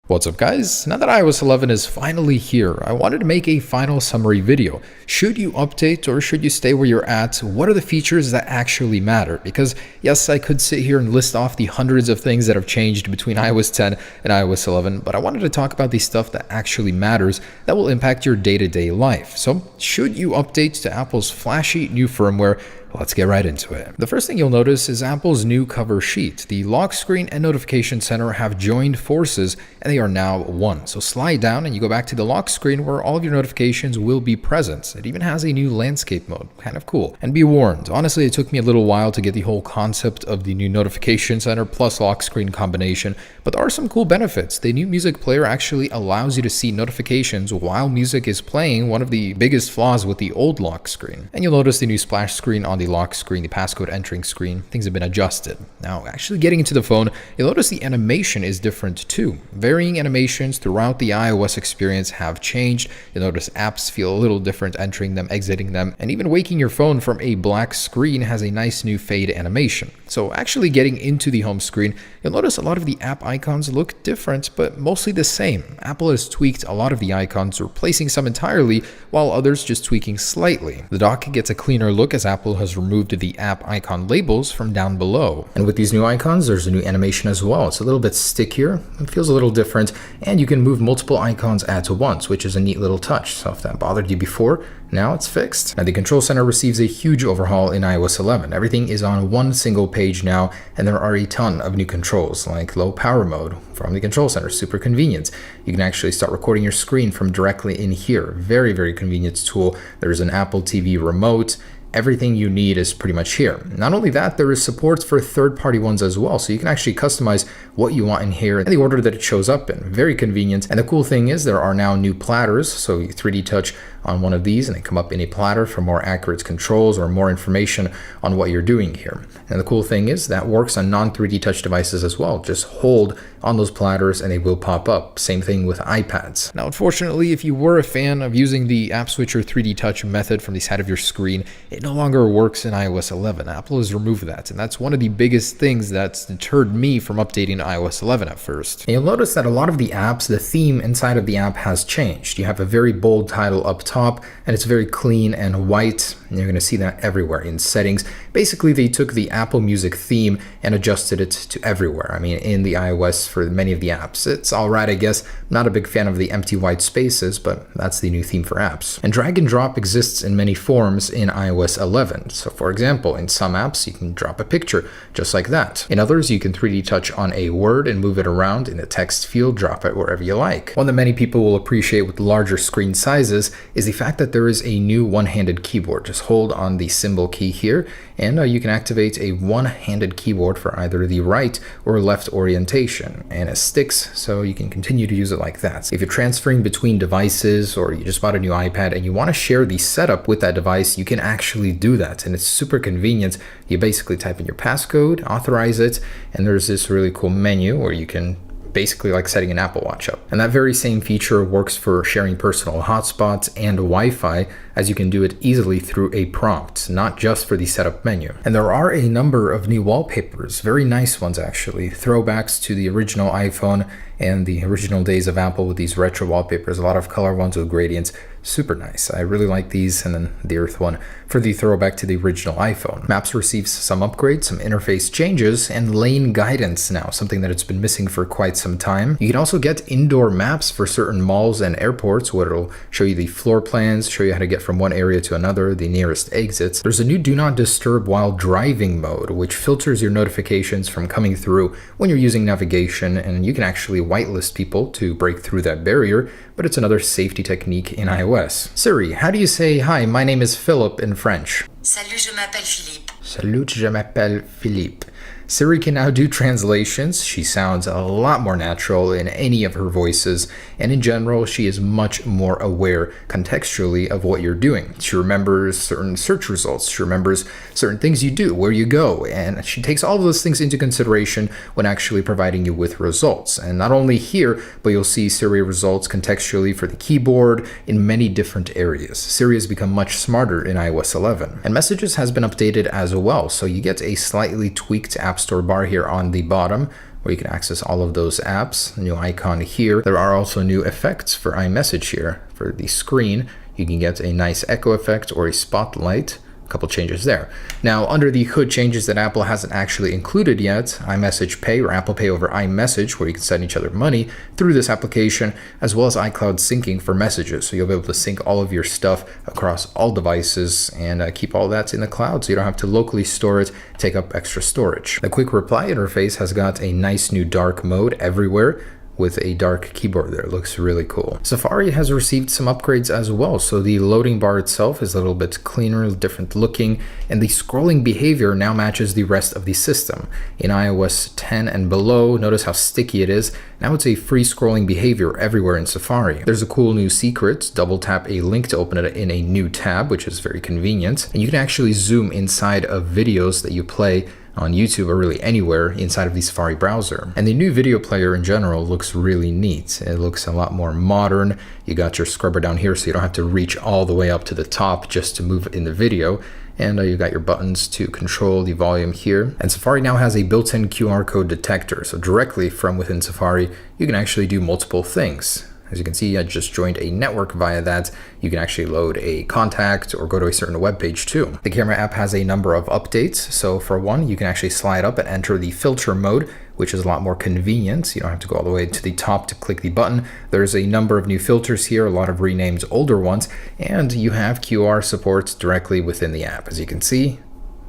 What's up guys? Now that iOS 11 is finally here, I wanted to make a final summary video. Should you update or should you stay where you're at? What are the features that actually matter? Because yes, I could sit here and list off the hundreds of things that have changed between iOS 10 and iOS 11, but I wanted to talk about the stuff that actually matters that will impact your day-to-day life. So should you update to Apple's flashy new firmware? Let's get right into it. The first thing you'll notice is Apple's new cover sheet. The lock screen and notification center have joined forces and they are now one. So slide down and you go back to the lock screen where all of your notifications will be present. It even has a new landscape mode, kind of cool. And be warned, honestly, it took me a little while to get the whole concept of the new notification center plus lock screen combination, but there are some cool benefits. The new music player actually allows you to see notifications while music is playing, one of the biggest flaws with the old lock screen. And you'll notice the new splash screen on the lock screen, the passcode entering screen, things have been adjusted. Now, actually getting into the phone, you'll notice the animation is different too. Varying animations throughout the iOS experience have changed. You'll notice apps feel a little different entering them, exiting them, and even waking your phone from a black screen has a nice new fade animation. So actually getting into the home screen, you'll notice a lot of the app icons look different, but mostly the same. Apple has tweaked a lot of the icons, replacing some entirely, while others just tweaking slightly. The dock gets a cleaner look as Apple has removed the app icon labels from down below. And with these new icons, there's a new animation as well. It's a little bit stickier, it feels a little different, and you can move multiple icons at once, which is a neat little touch. So if that bothered you before, now it's fixed. Now the control center receives a huge overhaul in iOS 11. Everything is on one single page now, and there are a ton of new controls like low power mode from the control center, super convenient. You can actually start recording your screen from directly in here. Very, very convenient tool. There's an Apple TV remote. Everything you need is pretty much here. Not only that, there is support for third-party ones as well, so you can actually customize what you want in here and the order that it shows up in. Very convenient. And the cool thing is there are now new platters, so you 3D touch on one of these and they come up in a platter for more accurate controls or more information on what you're doing here. And the cool thing is that works on non-3D touch devices as well. Just hold on those platters and they will pop up. Same thing with iPads. Now, unfortunately, if you were a fan of using the App Switcher 3D touch method from the side of your screen, it no longer works in iOS 11. Apple has removed that, and that's one of the biggest things that's deterred me from updating to iOS 11 at first. And you'll notice that a lot of the apps, the theme inside of the app has changed. You have a very bold title up top, and it's very clean and white, and you're going to see that everywhere in settings. Basically, they took the Apple Music theme and adjusted it to everywhere. I mean, in the iOS for many of the apps. It's alright, I guess. Not a big fan of the empty white spaces, but that's the new theme for apps. And drag and drop exists in many forms in iOS 11. So for example, in some apps, you can drop a picture just like that. In others, you can 3D touch on a word and move it around in the text field, drop it wherever you like. One that many people will appreciate with larger screen sizes is the fact that there is a new one-handed keyboard. Just hold on the symbol key here, and you can activate a one-handed keyboard for either the right or left orientation. And it sticks, so you can continue to use it like that. If you're transferring between devices or you just bought a new iPad and you want to share the setup with that device, you can actually do that, and it's super convenient. You basically type in your passcode, authorize it, and there's this really cool menu where you can basically like setting an Apple Watch up. And that very same feature works for sharing personal hotspots and Wi-Fi, as you can do it easily through a prompt, not just for the setup menu. And there are a number of new wallpapers, very nice ones actually, throwbacks to the original iPhone and the original days of Apple with these retro wallpapers, a lot of color ones with gradients. Super nice. I really like these, and then the Earth one for the throwback to the original iPhone. Maps receives some upgrades, some interface changes, and lane guidance now, something that it's been missing for quite some time. You can also get indoor maps for certain malls and airports, where it'll show you the floor plans, show you how to get from one area to another, the nearest exits. There's a new Do Not Disturb While Driving mode, which filters your notifications from coming through when you're using navigation, and you can actually whitelist people to break through that barrier, but it's another safety technique in iOS. Siri, how do you say, "Hi, my name is Philip" in French? Salut, je m'appelle Philippe. Salut, je m'appelle Philippe. Siri can now do translations. She sounds a lot more natural in any of her voices, and in general, she is much more aware contextually of what you're doing. She remembers certain search results. She remembers certain things you do, where you go, and she takes all of those things into consideration when actually providing you with results. And not only here, but you'll see Siri results contextually for the keyboard in many different areas. Siri has become much smarter in iOS 11. And Messages has been updated as well, so you get a slightly tweaked App Store bar here on the bottom, where you can access all of those apps. A new icon here. There are also new effects for iMessage here. For the screen, you can get a nice echo effect or a spotlight. A couple changes there. Now, under the hood changes that Apple hasn't actually included yet, iMessage Pay or Apple Pay over iMessage, where you can send each other money through this application, as well as iCloud syncing for messages. So you'll be able to sync all of your stuff across all devices and keep all that in the cloud, so you don't have to locally store it, take up extra storage. The quick reply interface has got a nice new dark mode everywhere, with a dark keyboard there. It looks really cool. Safari has received some upgrades as well. So the loading bar itself is a little bit cleaner, different looking, and the scrolling behavior now matches the rest of the system. In iOS 10 and below, notice how sticky it is. Now it's a free scrolling behavior everywhere in Safari. There's a cool new secret. Double tap a link to open it in a new tab, which is very convenient. And you can actually zoom inside of videos that you play on YouTube or really anywhere inside of the Safari browser. And the new video player in general looks really neat. It looks a lot more modern. You got your scrubber down here so you don't have to reach all the way up to the top just to move in the video. And you got your buttons to control the volume here. And Safari now has a built-in QR code detector. So directly from within Safari, you can actually do multiple things. As you can see, I just joined a network via that. You can actually load a contact or go to a certain web page too. The camera app has a number of updates. So for one, you can actually slide up and enter the filter mode, which is a lot more convenient. You don't have to go all the way to the top to click the button. There's a number of new filters here, a lot of renamed older ones, and you have QR support directly within the app. As you can see,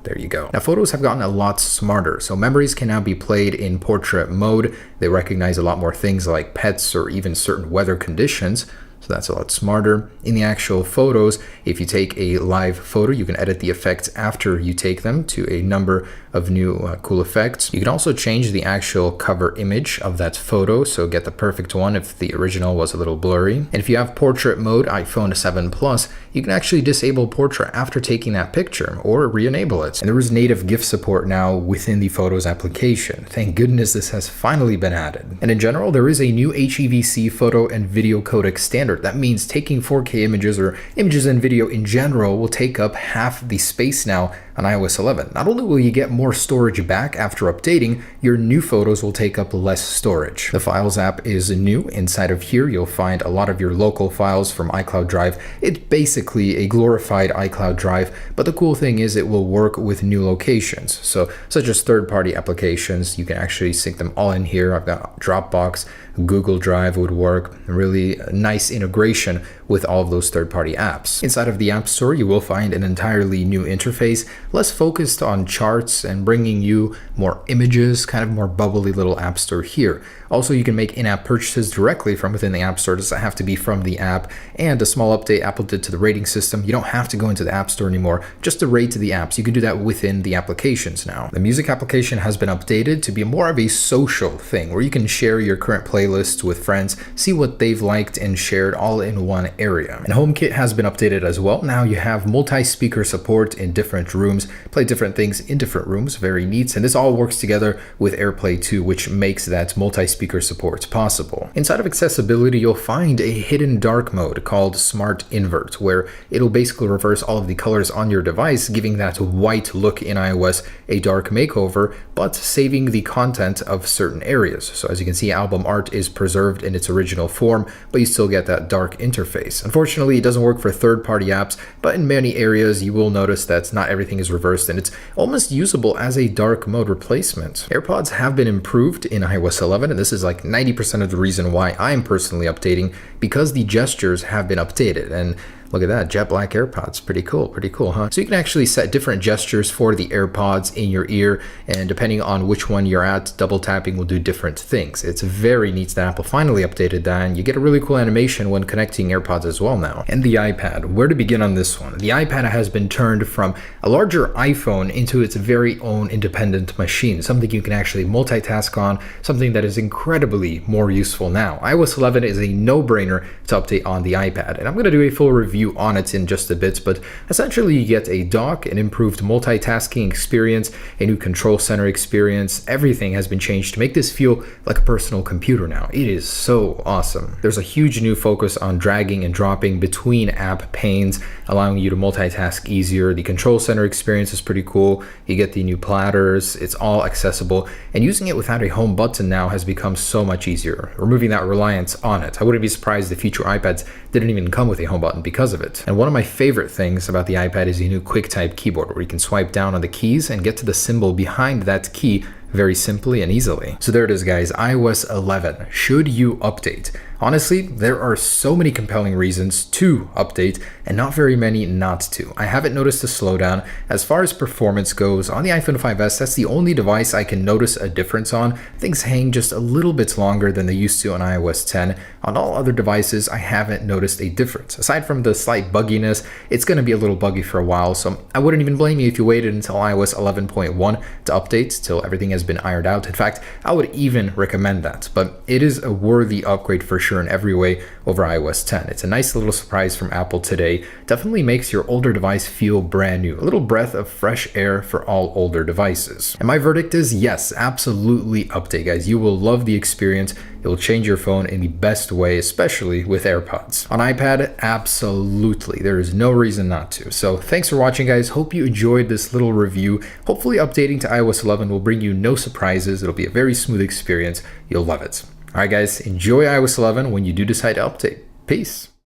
there you go. Now, photos have gotten a lot smarter. So memories can now be played in portrait mode. They recognize a lot more things like pets or even certain weather conditions. So that's a lot smarter. In the actual photos, if you take a live photo, you can edit the effects after you take them to a number of new cool effects. You can also change the actual cover image of that photo, so get the perfect one if the original was a little blurry. And if you have portrait mode, iPhone 7 Plus, you can actually disable portrait after taking that picture or re-enable it. And there is native GIF support now within the Photos application. Thank goodness this has finally been added. And in general, there is a new HEVC photo and video codec standard. That means taking 4K images or images and video in general will take up half the space now on iOS 11. Not only will you get more storage back after updating, your new photos will take up less storage. The Files app is new. Inside of here, you'll find a lot of your local files from iCloud Drive. It's basically a glorified iCloud Drive, but the cool thing is it will work with new locations. So, such as third-party applications, you can actually sync them all in here. I've got Dropbox, Google Drive would work. Really nice integration with all of those third-party apps. Inside of the App Store, you will find an entirely new interface, less focused on charts and bringing you more images, kind of more bubbly little App Store here. Also, you can make in-app purchases directly from within the App Store. It doesn't have to be from the app. And a small update Apple did to the rating system. You don't have to go into the App Store anymore just to rate the apps. You can do that within the applications now. The music application has been updated to be more of a social thing where you can share your current playlists with friends, see what they've liked and shared all in one area. And HomeKit has been updated as well. Now you have multi-speaker support in different rooms, play different things in different rooms, very neat. And this all works together with AirPlay 2, which makes that multi-speaker support possible. Inside of accessibility, you'll find a hidden dark mode called Smart Invert, where it'll basically reverse all of the colors on your device, giving that white look in iOS a dark makeover, but saving the content of certain areas. So as you can see, album art is preserved in its original form, but you still get that dark interface. Unfortunately, it doesn't work for third-party apps, but in many areas you will notice that not everything is reversed and it's almost usable as a dark mode replacement. AirPods have been improved in iOS 11, and this is like 90% of the reason why I'm personally updating, because the gestures have been updated. And look at that, jet black AirPods, pretty cool, huh? So you can actually set different gestures for the AirPods in your ear, and depending on which one you're at, double tapping will do different things. It's very neat that Apple finally updated that, and you get a really cool animation when connecting AirPods as well now. And the iPad, where to begin on this one? The iPad has been turned from a larger iPhone into its very own independent machine, something you can actually multitask on, something that is incredibly more useful now. iOS 11 is a no-brainer to update on the iPad, and I'm going to do a full review review on it in just a bit, but essentially you get a dock, an improved multitasking experience, a new control center experience. Everything has been changed to make this feel like a personal computer now. It is so awesome. There's a huge new focus on dragging and dropping between app panes, allowing you to multitask easier. The control center experience is pretty cool. You get the new platters, it's all accessible, and using it without a home button now has become so much easier, removing that reliance on it. I wouldn't be surprised if future iPads didn't even come with a home button because of it. And one of my favorite things about the iPad is the new QuickType keyboard, where you can swipe down on the keys and get to the symbol behind that key very simply and easily. So there it is, guys, iOS 11. Should you update? Honestly, there are so many compelling reasons to update and not very many not to. I haven't noticed a slowdown. As far as performance goes, on the iPhone 5S, that's the only device I can notice a difference on. Things hang just a little bit longer than they used to on iOS 10. On all other devices, I haven't noticed a difference. Aside from the slight bugginess, it's going to be a little buggy for a while, so I wouldn't even blame you if you waited until iOS 11.1 to update, till everything has been ironed out. In fact, I would even recommend that, but it is a worthy upgrade for sure in every way over iOS 10. It's a nice little surprise from Apple today. Definitely makes your older device feel brand new. A little breath of fresh air for all older devices. And my verdict is yes, absolutely update, guys. You will love the experience. It will change your phone in the best way, especially with AirPods. On iPad, absolutely. There is no reason not to. So thanks for watching, guys. Hope you enjoyed this little review. Hopefully updating to iOS 11 will bring you no surprises. It'll be a very smooth experience. You'll love it. All right, guys, enjoy iOS 11 when you do decide to update. Peace.